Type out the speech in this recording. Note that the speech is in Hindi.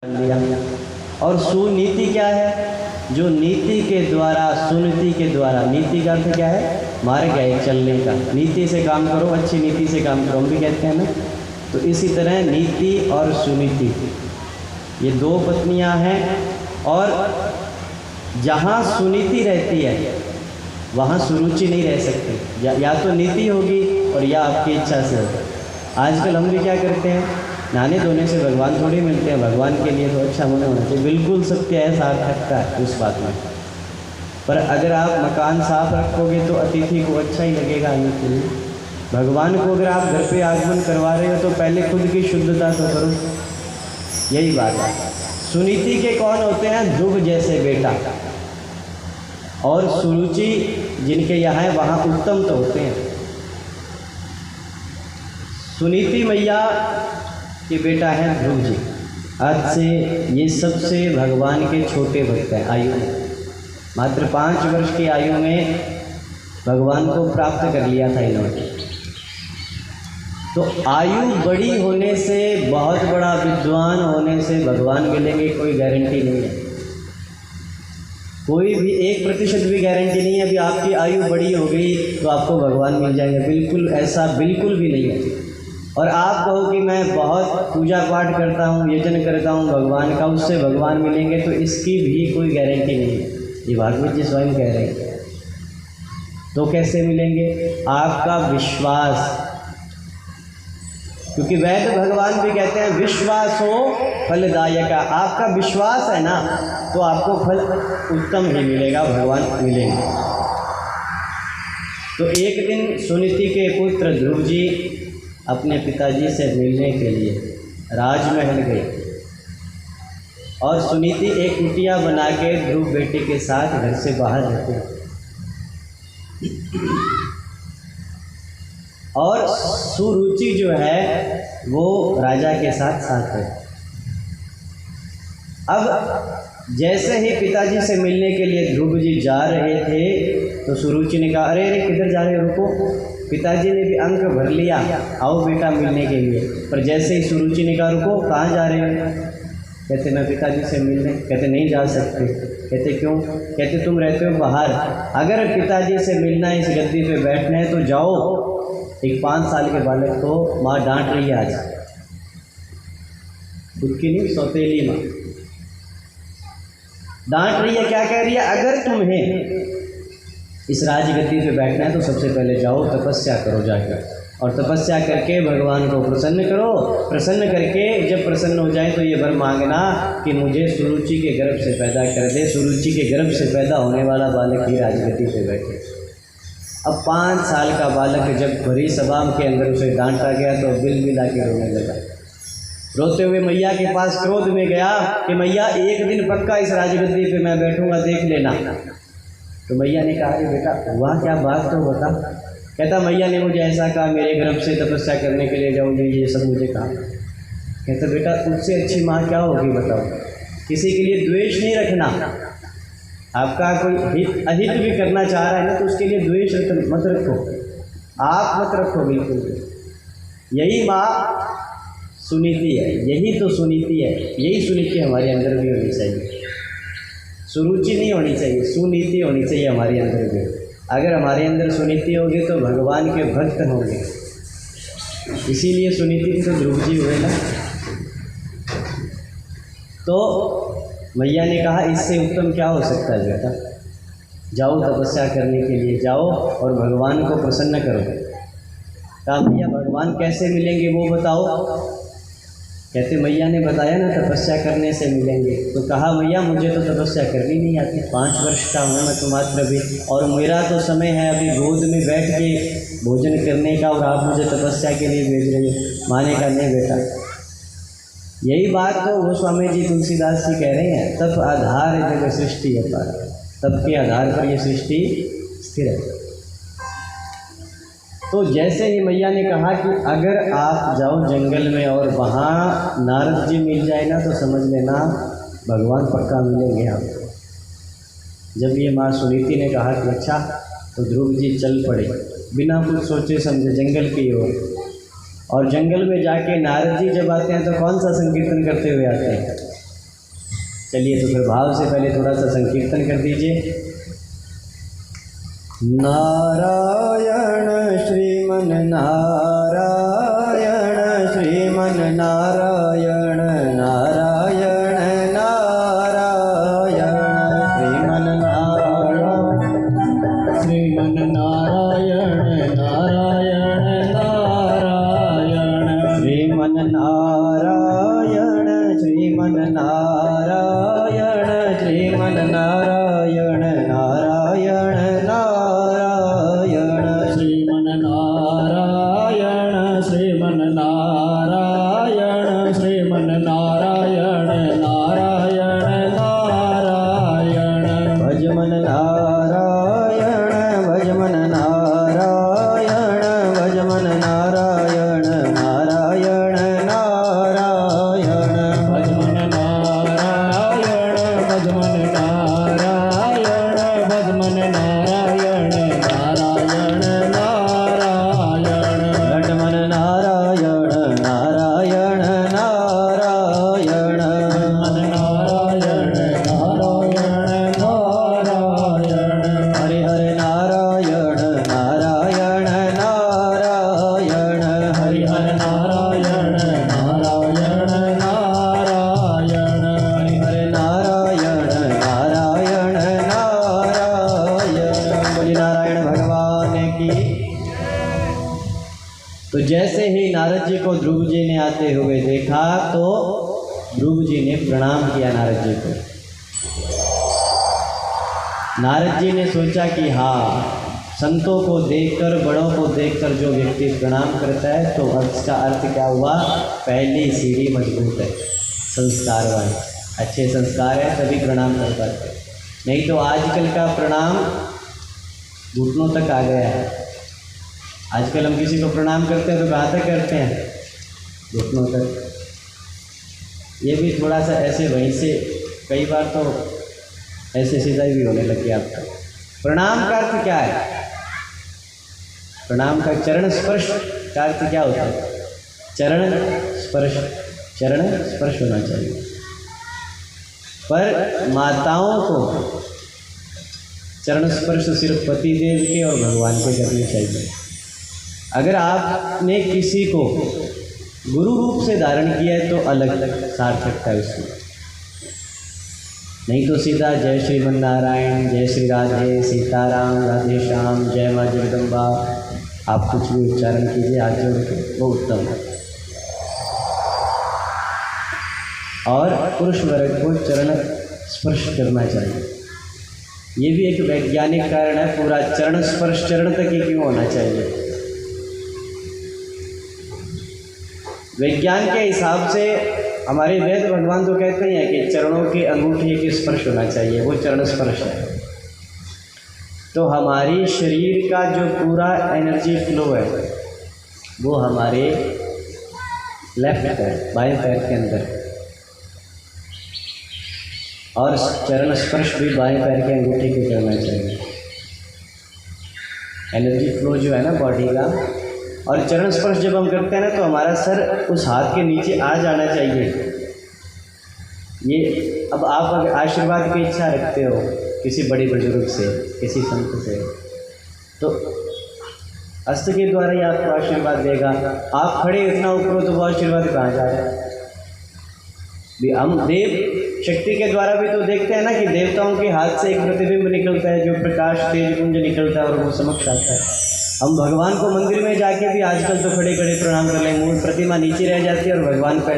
लिया। और सुनीति क्या है? जो नीति के द्वारा, सुनीति के द्वारा, नीति का अर्थ क्या है? मार्ग है चलने का। नीति से काम करो, अच्छी नीति से काम करो, हम भी कहते हैं ना। तो इसी तरह नीति और सुनीति ये दो पत्नियां हैं, और जहाँ सुनीति रहती है वहाँ सुरुचि नहीं रह सकती। या तो नीति होगी और या आपकी इच्छा से होगी। आजकल हम भी क्या करते हैं, नहाने धोने से भगवान थोड़ी मिलते हैं, भगवान के लिए तो अच्छा होना चाहिए। बिल्कुल सत्य है, सार्थकता है उस बात में। पर अगर आप मकान साफ रखोगे तो अतिथि को अच्छा ही लगेगा आने के लिए। भगवान को अगर आप घर पे आगमन करवा रहे हो तो पहले खुद की शुद्धता तो करो, यही बात है। सुनीति के कौन होते हैं? ध्रुव जैसे बेटा। और सुरुचि जिनके यहाँ है वहाँ उत्तम तो होते हैं। सुनीति मैया के बेटा है ध्रुव जी। आज से ये सबसे भगवान के छोटे भक्त हैं आयु में। मात्र 5 वर्ष की आयु में भगवान को प्राप्त कर लिया था इन्होंने। तो आयु बड़ी होने से, बहुत बड़ा विद्वान होने से भगवान मिलेंगे कोई गारंटी नहीं है। कोई भी 1% भी गारंटी नहीं है अभी आपकी आयु बड़ी हो गई तो आपको भगवान मिल जाएंगे। बिल्कुल ऐसा बिल्कुल भी नहीं है। और आप कहो कि मैं बहुत पूजा पाठ करता हूँ, यजन करता हूँ भगवान का, उससे भगवान मिलेंगे, तो इसकी भी कोई गारंटी नहीं है। ये भागवत जी स्वयं कह रहे हैं। तो कैसे मिलेंगे? आपका विश्वास, क्योंकि वैद भगवान भी कहते हैं विश्वास हो फलदायक। आपका विश्वास है ना तो आपको फल उत्तम ही मिलेगा, भगवान मिलेंगे। तो एक दिन सुनीति के पुत्र ध्रुव जी अपने पिताजी से मिलने के लिए राजमहल गए, और सुनीति एक कुटिया बना के ध्रुव बेटे के साथ घर से बाहर रहते। और सुरुचि जो है वो राजा के साथ साथ है। अब जैसे ही पिताजी से मिलने के लिए ध्रुव जी जा रहे थे तो सुरुचि ने कहा, अरे अरे किधर जा रहे हो, रुको। पिताजी ने भी अंक भर लिया, आओ बेटा मिलने के लिए। पर जैसे ही सुरुचि ने कहा, रुको कहाँ जा रहे हो? कहते मैं पिताजी से मिलने। कहते नहीं जा सकते। कहते क्यों? कहते तुम रहते हो बाहर, अगर पिताजी से मिलना है, इस गद्दी पे बैठना है तो जाओ। एक 5 साल के बालक को माँ डांट रही है आज, खुद की नहीं, सौतेली माँ डांट रही है। क्या कह रही है? अगर तुम्हें इस राजगद्दी पे बैठना है तो सबसे पहले जाओ तपस्या करो जाकर, और तपस्या करके भगवान को प्रसन्न करो। प्रसन्न करके जब प्रसन्न हो जाए तो ये वर मांगना कि मुझे सुरुचि के गर्भ से पैदा कर दे। सुरुचि के गर्भ से पैदा होने वाला बालक ही राजगद्दी पे बैठे। अब 5 साल का बालक जब भरी सभा के अंदर उसे डांटा गया तो बिल बिला के रोने लगा। रोते हुए मैया के पास क्रोध में गया कि मैया एक दिन पक्का इस राजगद्दी पे मैं बैठूंगा, देख लेना। तो मैया ने कहा, अरे बेटा हुआ क्या, बात तो बता। कहता मैया ने मुझे ऐसा कहा, मेरे गर्भ से तपस्या करने के लिए जाऊँगी, ये सब मुझे कहा। कहता बेटा उससे अच्छी माँ क्या होगी बताओ। किसी के लिए द्वेष नहीं रखना। आपका कोई अहित भी करना चाह रहा है ना तो उसके लिए द्वेष मत रखो, आप मत रखो बिल्कुल भी। यही माँ सुनीति है, यही तो सुनीति है। यही सुनीति हमारे अंदर भी होनी चाहिए। सुरुचि नहीं होनी चाहिए, सुनीति होनी चाहिए हमारे अंदर भी। अगर हमारे अंदर सुनीति होगी तो भगवान के भक्त होंगे। इसीलिए सुनीति तो ध्रुव जी हुए ना। तो मैया ने कहा इससे उत्तम क्या हो सकता है बेटा, जाओ तपस्या करने के लिए जाओ और भगवान को प्रसन्न करो। कहा मैया भगवान कैसे मिलेंगे वो बताओ। कहते मैया ने बताया ना तपस्या करने से मिलेंगे। तो कहा मैया मुझे तो तपस्या करनी नहीं आती, 5 वर्ष का हूँ मैं तो मात्र भी, और मेरा तो समय है अभी गोद में बैठ के भोजन करने का, और आप मुझे तपस्या के लिए भेज रहे हो। माँ ने कहा नहीं बेटा, यही बात तो गोस्वामी जी तुलसीदास जी कह रहे हैं, तप आधार जब सृष्टि है पार, तप के आधार पर यह सृष्टि स्थिर है। तो जैसे ही मैया ने कहा कि अगर आप जाओ जंगल में और वहाँ नारद जी मिल जाए ना तो समझ लेना भगवान पक्का मिलेंगे आपको। जब ये माँ सुनीति ने कहा कि अच्छा, तो ध्रुव जी चल पड़े बिना कुछ सोचे समझे जंगल की ओर। और जंगल में जाके नारद जी जब आते हैं तो कौन सा संकीर्तन करते हुए आते हैं? चलिए तो फिर भाव से पहले थोड़ा सा संकीर्तन कर दीजिए। नारायण श्रीमन नारायण श्रीमन नारायण नारायण नारायण श्रीमन नारायण श्रीमन नारायण नारायण नारायण श्रीमन नारायण श्रीमन नारायण श्रीमन नारायण नारायण नारायण श्रीमन नारायण श्रीमन नारायण श्रीमन नारायण नारायण नारायण भजमन नारायण भजमन नारायण भजमन नारायण नारायण नारायण भजमन नारायण भजमन नारायण भजमन नारायण नारायण नारायण भजमन नारायण नारायण नारायण भजमन नारायण नारायण नारायण हरे हरे नारायण नारायण नारायण हरि हर नारायण नारायण नारायण हरि हरे नारायण नारायण नारायण बोलिए नारायण भगवान की। तो जैसे ही नारद जी को ध्रुव जी ने आते हुए देखा तो ध्रुव जी ने प्रणाम किया नारद जी को। नारद जी ने सोचा कि हाँ, संतों को देखकर बड़ों को देखकर जो व्यक्ति प्रणाम करता है तो इसका अर्थ क्या हुआ, पहली सीढ़ी मजबूत है, संस्कारवान, अच्छे संस्कार है तभी प्रणाम कर पाते। नहीं तो आजकल का प्रणाम घुटनों तक आ गया है। आजकल हम किसी को प्रणाम करते हैं तो कहाँ तक करते हैं, घुटनों तक। ये भी थोड़ा सा ऐसे वहीं से कई बार तो ऐसे सीधा भी होने लग गया आपका। प्रणाम का अर्थ क्या है, प्रणाम का चरण स्पर्श का अर्थ क्या होता है, चरण स्पर्श होना चाहिए। पर माताओं को चरण स्पर्श सिर्फ पति देव के और भगवान के करने चाहिए। अगर आपने किसी को गुरु रूप से धारण किया है तो अलग सार्थकता है उसमें, नहीं तो सीधा जय श्रीमन नारायण, जय श्री राधे सीताराम, राधे श्याम, जय माँ जगदम्बा, आप कुछ भी उच्चारण कीजिए हाथ जोड़ के, वो उत्तम है। और पुरुष वर्ग को चरण स्पर्श करना चाहिए। ये भी एक वैज्ञानिक कारण है, पूरा चरण स्पर्श चरण तक ही क्यों होना चाहिए। विज्ञान के हिसाब से हमारे वेद भगवान तो कहते हैं कि चरणों के अंगूठे के स्पर्श होना चाहिए, वो चरण स्पर्श है। तो हमारी शरीर का जो पूरा एनर्जी फ्लो है वो हमारे लेफ्ट पैर, बाएं पैर के अंदर, और चरण स्पर्श भी बाएं पैर के अंगूठे को करना चाहिए। एनर्जी फ्लो जो है ना बॉडी का, और चरण स्पर्श जब हम करते हैं ना तो हमारा सर उस हाथ के नीचे आ जाना चाहिए। ये अब आप अगर आशीर्वाद की इच्छा रखते हो किसी बड़े बुजुर्ग से, किसी संत से, तो हस्त के द्वारा ही आपको आशीर्वाद देगा। आप खड़े इतना ऊपर हो तो वो आशीर्वाद कहाँ जा रहा है। हम देव शक्ति के द्वारा भी तो देखते हैं ना कि देवताओं के हाथ से एक प्रतिबिंब निकलता है, जो प्रकाश तेज पुंज निकलता है और वो समक्ष आता है। हम भगवान को मंदिर में जाके भी आजकल तो खड़े खड़े प्रणाम कर लें, मूल प्रतिमा नीचे रह जाती है और भगवान